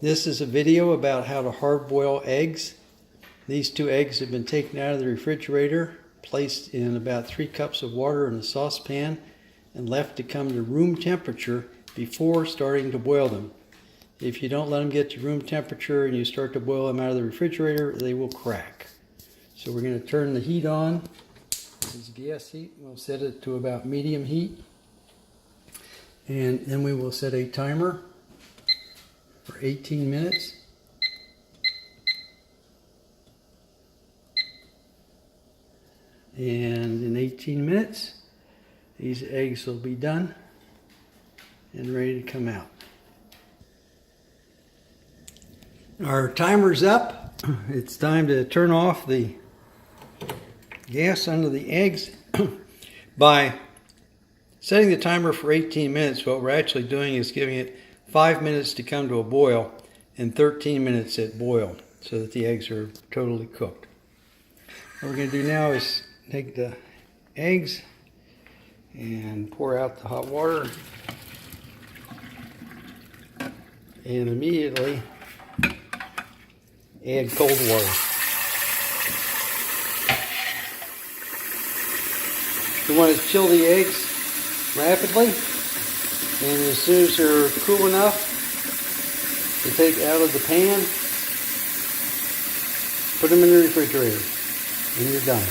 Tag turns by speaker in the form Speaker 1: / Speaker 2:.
Speaker 1: This is a video about how to hard boil eggs. These 2 eggs have been taken out of the refrigerator, placed in about 3 cups of water in a saucepan, and left to come to room temperature before starting to boil them. If you don't let them get to room temperature and you start to boil them out of the refrigerator, they will crack. So we're going to turn the heat on. This is gas heat. We'll set it to about medium heat. And then we will set a timer for 18 minutes. And in 18 minutes, these eggs will be done and ready to come out. Our timer's up. It's time to turn off the gas under the eggs. By setting the timer for 18 minutes, what we're actually doing is giving it 5 minutes to come to a boil and 13 minutes at boil so that the eggs are totally cooked. What we're going to do now is take the eggs and pour out the hot water and immediately add cold water. You want to chill the eggs rapidly, and as soon as they're cool enough to take out of the pan, put them in the refrigerator and you're done.